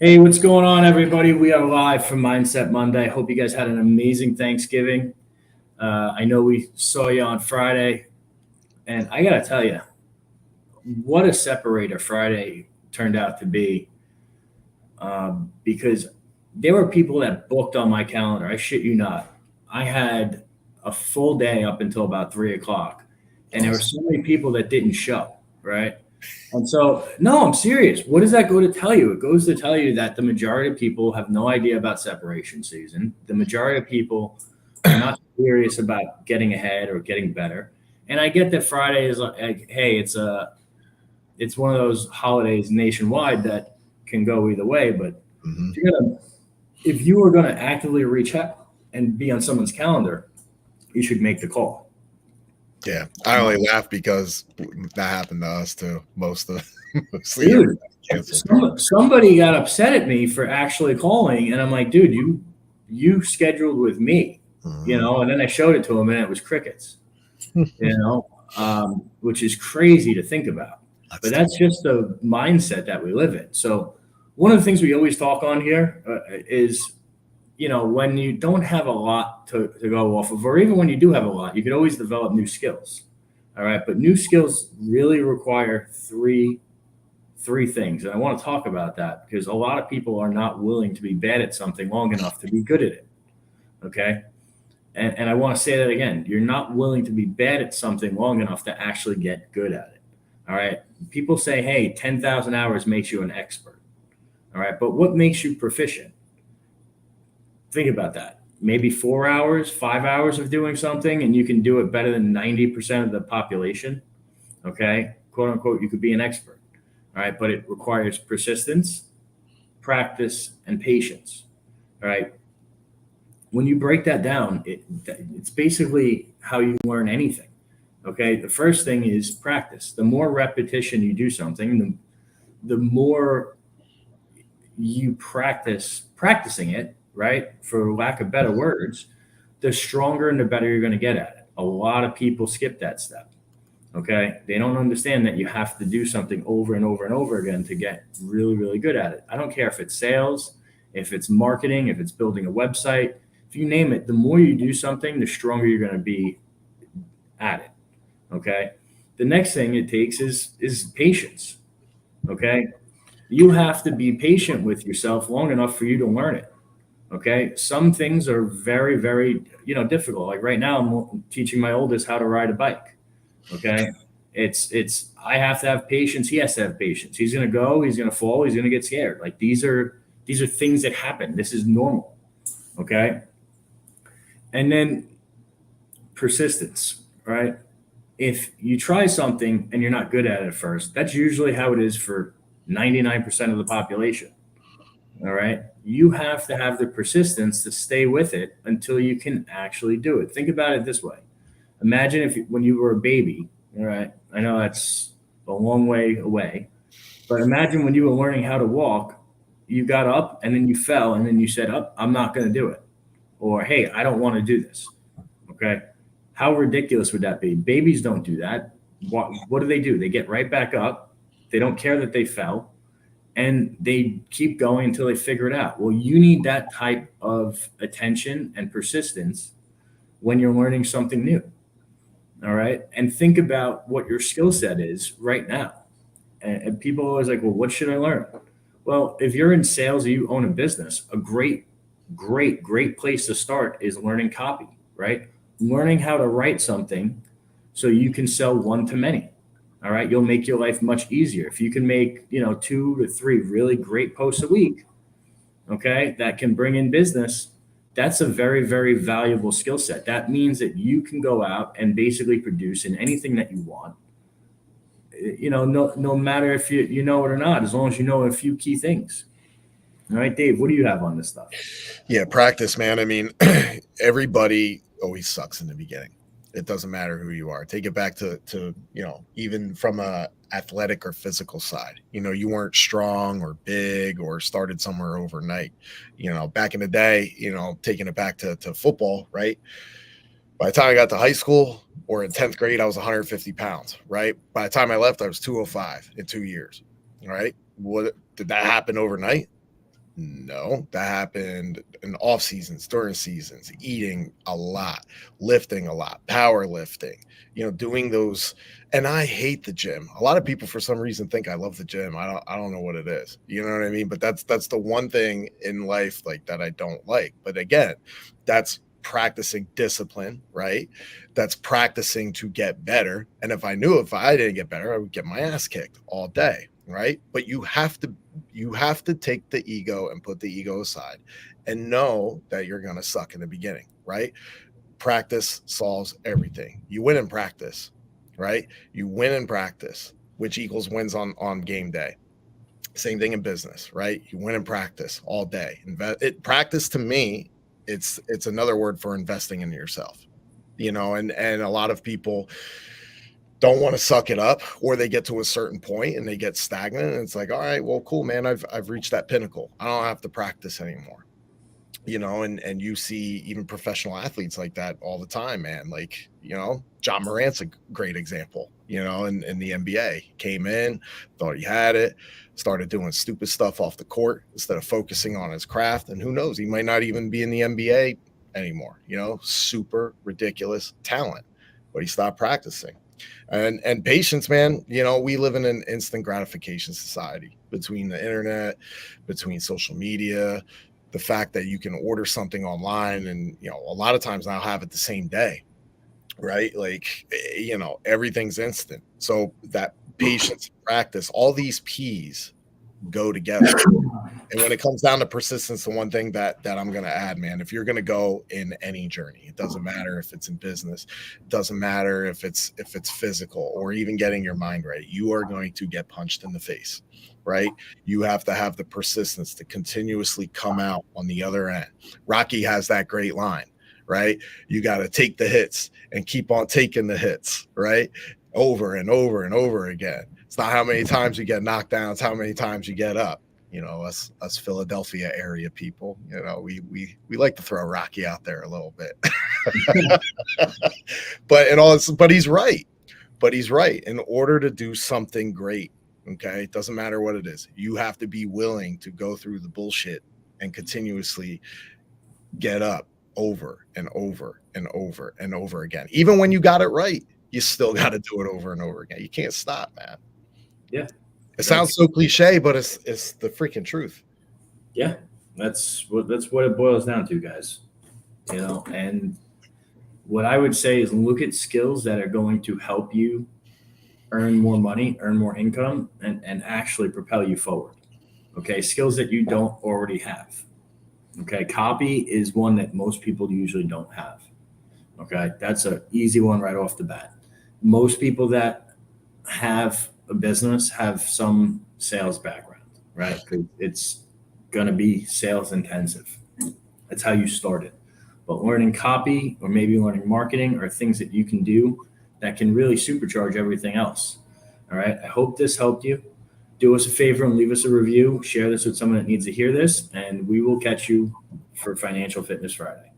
Hey, what's going on, everybody? We are live from Mindset Monday. Hope you guys had an amazing Thanksgiving. I know we saw you on Friday, and I got to tell you, what a separator Friday turned out to be. Because there were people that booked on my calendar. I shit you not. I had a full day up until about 3 o'clock, and there were Awesome. so many people that didn't show, right? And so, no, I'm serious. What does that go to tell you? It goes to tell you that the majority of people have no idea about separation season. The majority of people are not serious about getting ahead or getting better. And I get that Friday is like, hey, it's one of those holidays nationwide that can go either way. But Hmm. if you are gonna actively reach out and be on someone's calendar, you should make the call. Yeah, I only laugh because that happened to us too. Mostly Dude, everybody canceled. somebody got upset at me for actually calling, and I'm like, dude, you scheduled with me, Hmm. and then I showed it to him, and it was crickets, which is crazy to think about. But That's that's just the mindset that we live in. So one of the things we always talk on here is, when you don't have a lot to go off of, or even when you do have a lot, you could always develop new skills. All right, but new skills really require three things. And I want to talk about that because a lot of people are not willing to be bad at something long enough to be good at it. Okay. And I want to say that again. You're not willing to be bad at something long enough to actually get good at it. All right. People say, hey, 10,000 hours makes you an expert. All right. But what makes you proficient? Think about that. Maybe 4 hours, 5 hours of doing something, and you can do it better than 90% of the population. Okay. Quote unquote, you could be an expert. All right. But it requires persistence, practice, and patience. All right. When you break that down, it's basically how you learn anything. Okay. The first thing is practice. The more repetition you do something, the more you practicing it, right? For lack of better words, the stronger and the better you're going to get at it. A lot of people skip that step. Okay. They don't understand that you have to do something over and over and over again to get really, really good at it. I don't care if it's sales, if it's marketing, if it's building a website, if you name it, the more you do something, the stronger you're going to be at it. Okay. The next thing it takes is patience. Okay. You have to be patient with yourself long enough for you to learn it. Okay. Some things are very, very, difficult. Like right now, I'm teaching my oldest how to ride a bike. Okay. I have to have patience. He has to have patience. He's gonna go, he's gonna fall, he's gonna get scared. Like these are things that happen. This is normal. Okay. And then persistence, right? If you try something and you're not good at it at first, that's usually how it is for 99% of the population. All right. You have to have the persistence to stay with it until you can actually do it. Think about it this way. Imagine when you were a baby, all right? I know that's a long way away, but imagine when you were learning how to walk, you got up and then you fell and then you said, "Oh, I'm not going to do it." Or, "Hey, I don't want to do this." Okay? How ridiculous would that be? Babies don't do that. What do? They get right back up. They don't care that they fell and they keep going until they figure it out. Well, you need that type of attention and persistence when you're learning something new. All right. And think about what your skill set is right now. And people are always like, well, what should I learn? Well, if you're in sales or you own a business, a great, great, great place to start is learning copy, right? Learning how to write something so you can sell one to many. All right. You'll make your life much easier. If you can make, 2 to 3 really great posts a week, okay, that can bring in business, that's a very, very valuable skill set. That means that you can go out and basically produce in anything that you want. No matter if you know it or not, as long as you know a few key things. All right, Dave, what do you have on this stuff? Yeah, practice, man. I mean, everybody always sucks in the beginning. It doesn't matter who you are. Take it back to even from a athletic or physical side. You weren't strong or big or started somewhere overnight. Back in the day, taking it back to football, right? By the time I got to high school or in 10th grade, I was 150 pounds, right? By the time I left, I was 205 in 2 years. All right. What did that happen overnight? No, that happened in off seasons, during seasons, eating a lot, lifting a lot, powerlifting, doing those. And I hate the gym. A lot of people for some reason think I love the gym. I don't know what it is. You know what I mean? But that's the one thing in life like that I don't like. But again, that's practicing discipline, right? That's practicing to get better. And if I knew if I didn't get better, I would get my ass kicked all day, right? But you have to take the ego and put the ego aside and know that you're going to suck in the beginning, right? Practice solves everything. You win in practice, right? You win in practice, which equals wins on game day. Same thing in business, right? You win in practice all day. Practice to me, it's another word for investing in yourself, and a lot of people don't want to suck it up, or they get to a certain point and they get stagnant. And it's like, all right, well, cool, man. I've reached that pinnacle. I don't have to practice anymore. And you see even professional athletes like that all the time, man. Like, John Morant's a great example, in the NBA. Came in, thought he had it, started doing stupid stuff off the court instead of focusing on his craft. And who knows, he might not even be in the NBA anymore, super ridiculous talent, but he stopped practicing. And patience, man, we live in an instant gratification society between the internet, between social media, the fact that you can order something online and, a lot of times now have it the same day, right? Like, everything's instant. So that patience, practice, all these P's go together. And when it comes down to persistence, the one thing that I'm going to add, man, if you're going to go in any journey, it doesn't matter if it's in business, it doesn't matter if it's physical or even getting your mind right, you are going to get punched in the face, right? You have to have the persistence to continuously come out on the other end. Rocky has that great line, right? You got to take the hits and keep on taking the hits, right? Over and over and over again. It's not how many times you get knocked down, it's how many times you get up. Us Philadelphia area people, we like to throw Rocky out there a little bit. But he's right. In order to do something great, okay, it doesn't matter what it is. You have to be willing to go through the bullshit and continuously get up over and over and over and over again. Even when you got it right, you still got to do it over and over again. You can't stop, man. Yeah. It sounds so cliche, but it's the freaking truth. Yeah. That's what it boils down to, guys. And what I would say is look at skills that are going to help you earn more money, earn more income, and actually propel you forward. Okay. Skills that you don't already have. Okay. Copy is one that most people usually don't have. Okay. That's an easy one right off the bat. Most people that have a business have some sales background, right? It's going to be sales intensive. That's how you start it. But learning copy or maybe learning marketing are things that you can do that can really supercharge everything else. All right. I hope this helped you. Do us a favor and leave us a review. Share this with someone that needs to hear this, and we will catch you for Financial Fitness Friday.